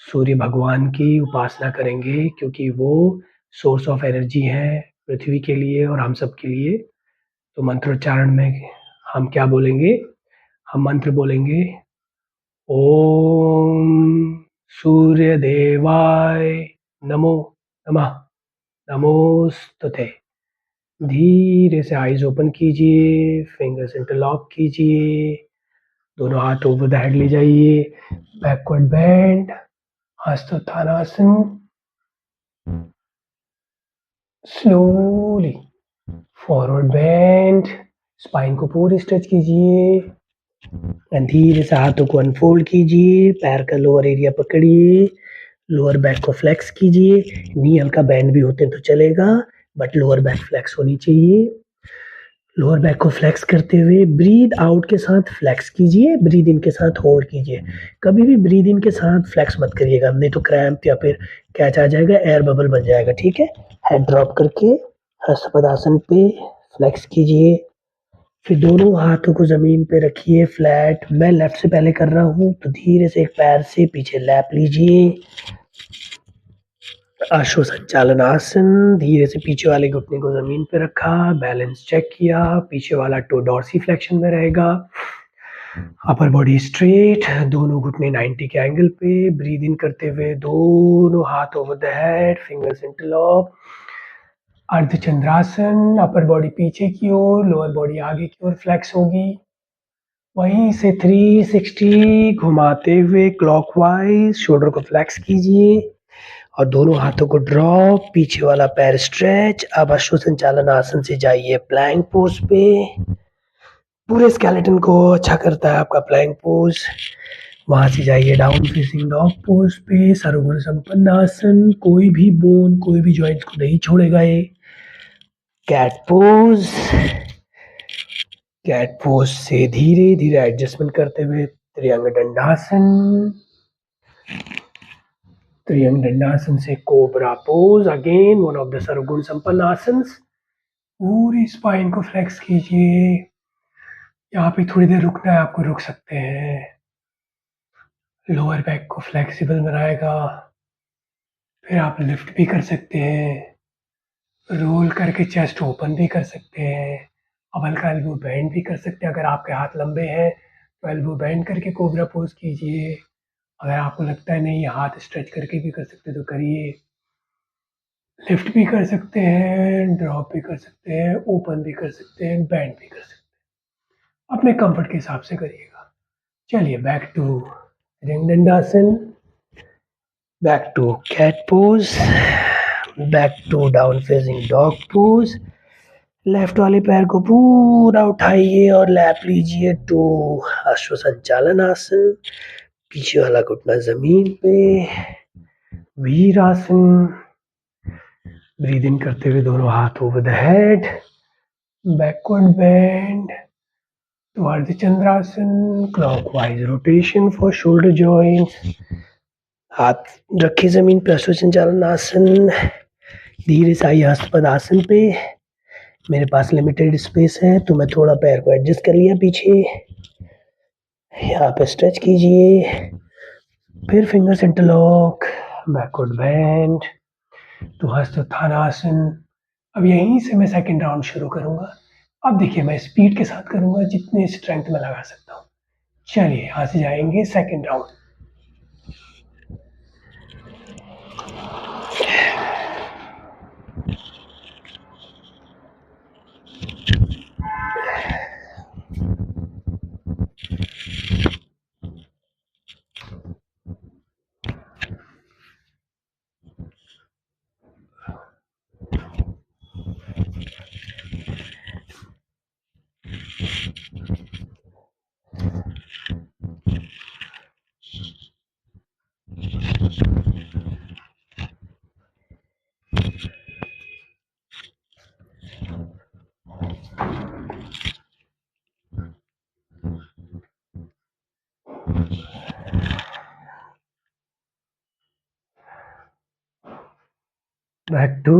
सूर्य भगवान की उपासना करेंगे, क्योंकि वो सोर्स ऑफ एनर्जी है पृथ्वी के लिए और हम सब के लिए। तो मंत्रोच्चारण में हम क्या बोलेंगे? हम मंत्र बोलेंगे, ओम सूर्य देवाय नमो नमः, नमोस्तुते। धीरे से आईज ओपन कीजिए, फिंगर्स इंटरलॉक कीजिए, दोनों हाथ ओवर द हेड ले जाइए, बैकवर्ड बेंड, हस्तोत्थानासन। स्लोली फॉरवर्ड बेंड, स्पाइन को पूरी स्ट्रेच कीजिए। धीरे से हाथों को अनफोल्ड कीजिए, पैर का लोअर एरिया पकड़िए, लोअर बैक को फ्लेक्स कीजिए। नी हल्का बैंड भी होते तो चलेगा, बट लोअर बैक फ्लेक्स होनी चाहिए। लोअर बैक को फ्लेक्स करते हुए ब्रीद आउट के साथ फ्लेक्स कीजिए, ब्रीद इन के साथ होल्ड कीजिए। कभी भी ब्रीद इन के साथ फ्लेक्स मत करिएगा, नहीं तो क्रैम्प या फिर कैच आ जाएगा, एयर बबल बन जाएगा। ठीक है, हेड ड्रॉप करके हस्तपदासन पे फ्लेक्स कीजिए। फिर दोनों हाथों को जमीन पे रखिए फ्लैट। मैं लेफ्ट से पहले कर रहा हूँ, तो धीरे से एक पैर से पीछे लैप लीजिए। अश्व संचालन आसन, धीरे से पीछे वाले घुटने को जमीन पे रखा, बैलेंस चेक किया, पीछे वाला टो डॉर्सी फ्लेक्शन में रहेगा। अपर बॉडी स्ट्रेट, दोनों घुटने 90 के एंगल पे। ब्रीद इन करते हुए दोनों हाथ over the head, fingers interlock. अर्धचंद्रासन, अपर बॉडी पीछे की ओर, लोअर बॉडी आगे की ओर फ्लेक्स होगी। वहीं से 360 घुमाते हुए क्लॉकवाइज शोल्डर को फ्लेक्स कीजिए और दोनों हाथों को ड्रॉप, पीछे वाला पैर स्ट्रेच। अब अश्व संचालन आसन से जाइए प्लैंक पोज पे। पूरे स्केलेटन को अच्छा करता है आपका प्लैंक पोज। वहां से जाइए डाउन फेसिंग डॉग पोज पे, सर्वगुण संपन्न आसन। कोई भी बोन, कोई भी जॉइंट को नहीं छोड़ेगा ये। कैट पोज, कैट पोज से धीरे धीरे एडजस्टमेंट करते हुए त्रिअंग दंडासन। त्रिअंग दंडासन से cobra pose, again one of the सर्वगुण संपन्न आसन्स। पूरी स्पाइन को फ्लेक्स कीजिए। यहाँ पे थोड़ी देर रुकना है आपको, रुक सकते हैं। लोअर बैक को फ्लेक्सिबल बनाएगा। फिर आप लिफ्ट भी कर सकते हैं, रोल करके चेस्ट ओपन भी कर सकते हैं। अब हल्का एल्बो बैंड भी कर सकते हैं। अगर आपके हाथ लंबे हैं तो एल्बो बैंड करके कोबरा पोज कीजिए। अगर आपको लगता है नहीं हाथ स्ट्रेच करके भी कर सकते तो करिए। लिफ्ट भी कर सकते हैं, ड्रॉप भी कर सकते हैं, ओपन भी कर सकते हैं, बैंड भी कर सकते हैं। अपने कंफर्ट के हिसाब से करिएगा। चलिए back to ring dandasana, back to cat pose, back to down facing dog pose. Left वाले पैर को पूरा उठाइए और लैप लीजिए टू अश्व संचालन आसन। पीछे वाला घुटना जमीन पे, वीर आसन। ब्रीद इन करते हुए दोनों हाथ over the head, backward bend to अर्धचंद्रासन, clockwise rotation for shoulder joints. हाथ रखे जमीन पे, अश्व संचालन आसन। धीरे से आइए हस्तपद आसन पे। मेरे पास लिमिटेड स्पेस है तो मैं थोड़ा पैर को एडजस्ट कर लिया पीछे। यहाँ पे स्ट्रेच कीजिए, फिर फिंगर्स इंटरलॉक, बैकवर्ड बेंड तो हस्तोत्थानासन। अब यहीं से मैं सेकंड राउंड शुरू करूंगा। अब देखिए मैं स्पीड के साथ करूँगा जितनी स्ट्रेंथ में लगा सकता हूँ। चलिए यहाँ से जाएँगे सेकंड राउंड। बैक टू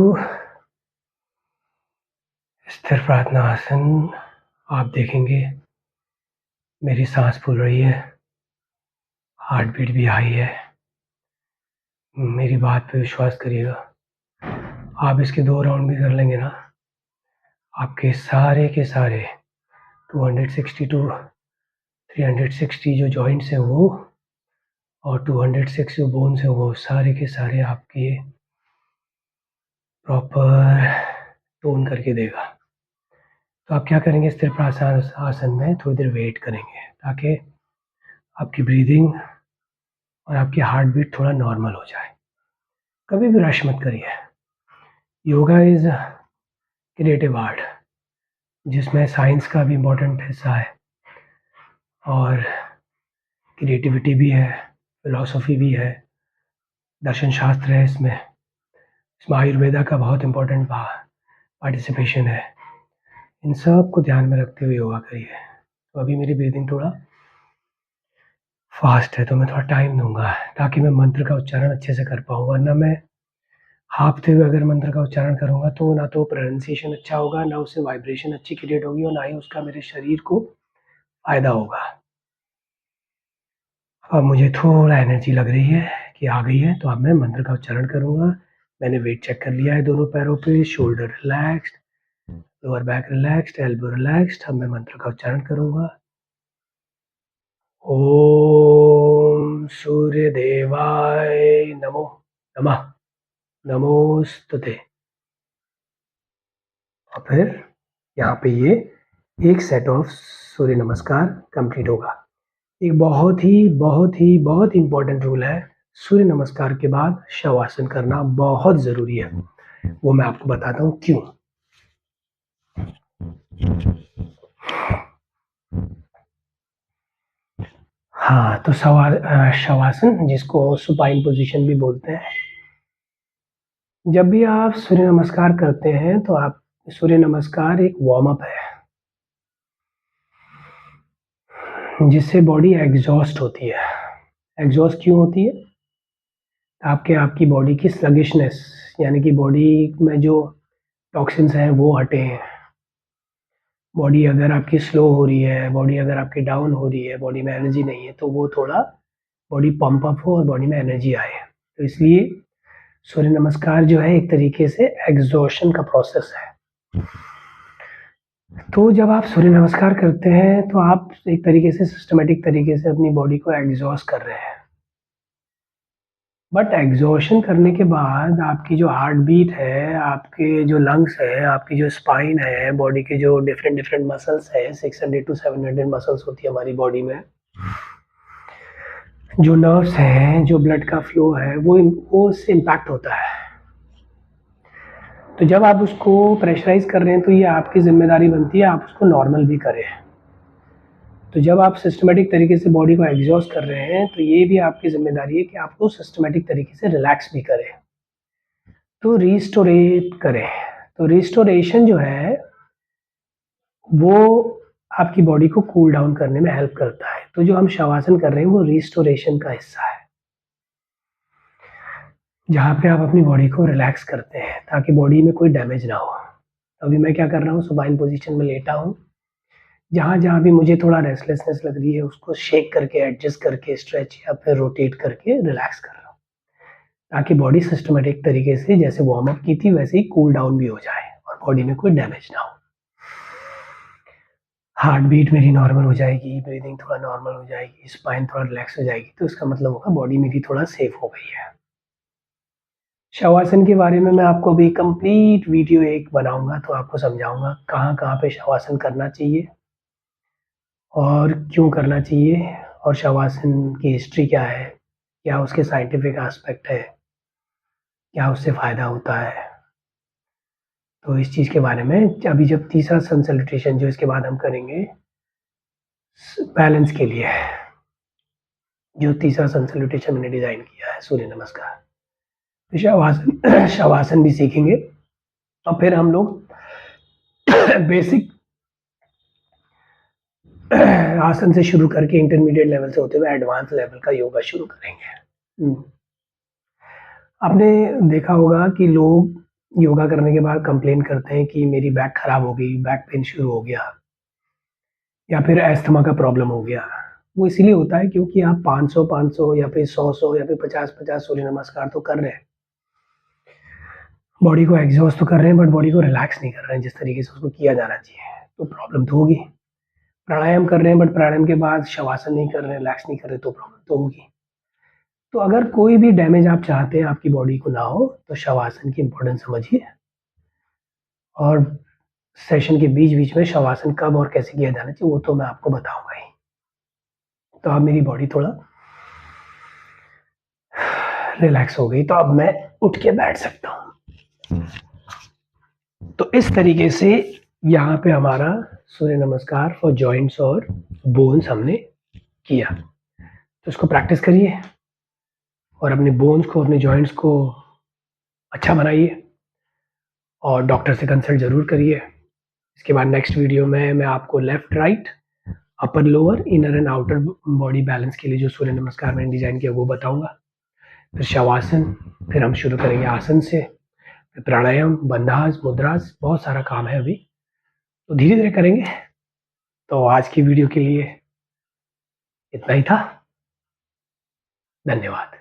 स्थिर प्रार्थना आसन। आप देखेंगे मेरी सांस फूल रही है, हार्ट बीट भी हाई है। मेरी बात पे विश्वास करिएगा, आप इसके 2 राउंड भी कर लेंगे ना, आपके सारे के सारे 262 360 जो जॉइंट्स हैं वो और 206 जो बोन्स हैं वो सारे के सारे आपके प्रॉपर टोन करके देगा। तो आप क्या करेंगे, स्थिर प्रार्थना आसन में थोड़ी देर वेट करेंगे ताकि आपकी ब्रीदिंग और आपकी हार्ट बीट थोड़ा नॉर्मल हो जाए। कभी भी रश मत करिए। योगा इज़ क्रिएटिव आर्ट जिसमें साइंस का भी इम्पोर्टेंट हिस्सा है और क्रिएटिविटी भी है, फिलॉसफी भी है, दर्शन शास्त्र है। इसमें आयुर्वेदा का बहुत इम्पोर्टेंट पार्टिसिपेशन है। इन सब को ध्यान में रखते हुए योगा करिए। तो अभी मेरी ब्रीदिंग थोड़ा फास्ट है तो मैं थोड़ा टाइम दूंगा ताकि मैं मंत्र का उच्चारण अच्छे से कर पाऊँ, वरना मैं हाँफते हुए अगर मंत्र का उच्चारण करूँगा तो ना तो प्रोनाउंसिएशन अच्छा होगा, ना उससे वाइब्रेशन अच्छी क्रिएट होगी और ना ही उसका मेरे शरीर को फ़ायदा होगा। अब मुझे थोड़ा एनर्जी लग रही है कि आ गई है, तो अब मैं मंत्र का उच्चारण करूँगा। मैंने वेट चेक कर लिया है दोनों पैरों पे, shoulder relaxed, lower back relaxed, elbow relaxed. अब मैं मंत्र का उच्चारण करूँगा। ओम सूर्य देवाय नमो नमः, नमोस्तुते। और फिर यहाँ पे ये एक सेट ऑफ सूर्य नमस्कार कंप्लीट होगा। एक बहुत इम्पोर्टेंट रूल है, सूर्य नमस्कार के बाद शवासन करना बहुत ज़रूरी है। वो मैं आपको बताता हूँ क्यों। हाँ, तो शवासन जिसको सुपाइन पोजीशन भी बोलते हैं। जब भी आप सूर्य नमस्कार करते हैं तो आप सूर्य नमस्कार एक वार्म अप है जिससे बॉडी एग्जॉस्ट होती है। एग्जॉस्ट क्यों होती है? आपकी बॉडी की स्लगिशनेस यानी कि बॉडी में जो टॉक्सिन्स हैं वो हटे हैं। बॉडी अगर आपकी स्लो हो रही है, बॉडी अगर आपकी डाउन हो रही है, बॉडी में एनर्जी नहीं है, तो वो थोड़ा बॉडी पंप अप हो और बॉडी में एनर्जी आए। तो इसलिए सूर्य नमस्कार जो है एक तरीके से एग्जॉशन का प्रोसेस है। तो जब आप सूर्य नमस्कार करते हैं तो आप एक तरीके से सिस्टमैटिक तरीके से अपनी बॉडी को एग्जॉस्ट कर रहे हैं। बट एग्जॉशन करने के बाद आपकी जो हार्ट बीट है, आपके जो लंग्स है, आपकी जो स्पाइन है, बॉडी के जो डिफरेंट मसल्स है, 600 टू 700 मसल्स होती है हमारी बॉडी में, जो नर्व्स हैं, जो ब्लड का फ्लो है, वो उससे इम्पैक्ट होता है। तो जब आप उसको प्रेशराइज कर रहे हैं तो ये आपकी जिम्मेदारी बनती है आप उसको नॉर्मल भी करें। तो जब आप सिस्टमैटिक तरीके से बॉडी को एग्जॉस्ट कर रहे हैं तो ये भी आपकी जिम्मेदारी है कि आपको सिस्टमैटिक तरीके से रिलैक्स भी करें, तो रिस्टोरेट करें। तो रिस्टोरेशन जो है वो आपकी बॉडी को कूल डाउन करने में हेल्प करता है। तो जो हम शवासन कर रहे हैं वो रिस्टोरेशन का हिस्सा है, जहाँ पे आप अपनी बॉडी को रिलैक्स करते हैं ताकि बॉडी में कोई डैमेज ना हो। तो अभी मैं क्या कर रहा हूँ, सुपाइन पोजीशन में लेटा हूँ। जहाँ भी मुझे थोड़ा रेस्टलेसनेस लग रही है उसको शेक करके, एडजस्ट करके, स्ट्रेच या फिर रोटेट करके रिलैक्स कर रहा हूँ ताकि बॉडी सिस्टमैटिक तरीके से जैसे वार्म अप की थी वैसे ही कूल डाउन भी हो जाए और बॉडी में कोई डैमेज ना हो। हार्ट बीट मेरी नॉर्मल हो जाएगी, ब्रीदिंग थोड़ा नॉर्मल हो जाएगी, स्पाइन थोड़ा रिलैक्स हो जाएगी, तो इसका मतलब होगा बॉडी मेरी थोड़ा सेफ हो गई है। शवासन के बारे में मैं आपको अभी कंप्लीट वीडियो एक बनाऊँगा, तो आपको समझाऊँगा कहाँ-कहाँ पे शवासन करना चाहिए और क्यों करना चाहिए और शवासन की हिस्ट्री क्या है? क्या उसके साइंटिफिक एस्पेक्ट है? क्या उससे फ़ायदा होता है? तो इस चीज़ के बारे में अभी जब तीसरा सन सैल्यूटेशन जो इसके बाद हम करेंगे बैलेंस के लिए है, जो तीसरा सन सैल्यूटेशन मैंने डिज़ाइन किया है सूर्य नमस्कार। तो शवासन शवासन भी सीखेंगे और फिर हम लोग बेसिक आसन से शुरू करके इंटरमीडिएट लेवल से होते हुए एडवांस लेवल का योगा शुरू करेंगे। आपने देखा होगा कि लोग योगा करने के बाद कंप्लेन करते हैं कि मेरी बैक खराब हो गई, बैक पेन शुरू हो गया या फिर अस्थमा का प्रॉब्लम हो गया। वो इसीलिए होता है क्योंकि आप 500-500 या फिर 100-100 या फिर 50-50 सूर्य नमस्कार तो कर रहे हैं। बॉडी को एग्ज़ॉस्ट तो कर रहे हैं बट बॉडी को रिलैक्स नहीं कर रहे हैं जिस तरीके से उसको किया जाना चाहिए। तो प्रॉब्लम तो होगी। प्राणायाम कर रहे हैं बट प्राणायाम के बाद शवासन नहीं कर रहे हैं, रिलैक्स नहीं कर रहे तो प्रॉब्लम तो होगी। तो अगर कोई भी डैमेज आप चाहते हैं आपकी बॉडी को ना हो, तो शवासन की इम्पोर्टेंस समझिए और सेशन के बीच-बीच में शवासन कब और कैसे किया जाना चाहिए, वो तो मैं आपको बताऊँगा ही। तो अब मेरी बॉडी थोड़ा रिलैक्स हो गई, तो अब मैं उठ के बैठ सकता हूँ। तो इस तरीके से यहाँ पे हमारा सूर्य नमस्कार फॉर जॉइंट्स और बोन्स हमने किया। तो इसको प्रैक्टिस करिए और अपने बोन्स को, अपने जॉइंट्स को अच्छा बनाइए और डॉक्टर से कंसल्ट ज़रूर करिए। इसके बाद नेक्स्ट वीडियो में मैं आपको left right, upper lower, inner and outer body balance के लिए जो सूर्य नमस्कार मैंने डिज़ाइन किया वो बताऊँगा। फिर शवासन, फिर हम शुरू करेंगे आसन से, फिर प्राणायाम, बंधास, मुद्रास, बहुत सारा काम है अभी, तो धीरे-धीरे करेंगे। तो आज की वीडियो के लिए इतना ही था। धन्यवाद।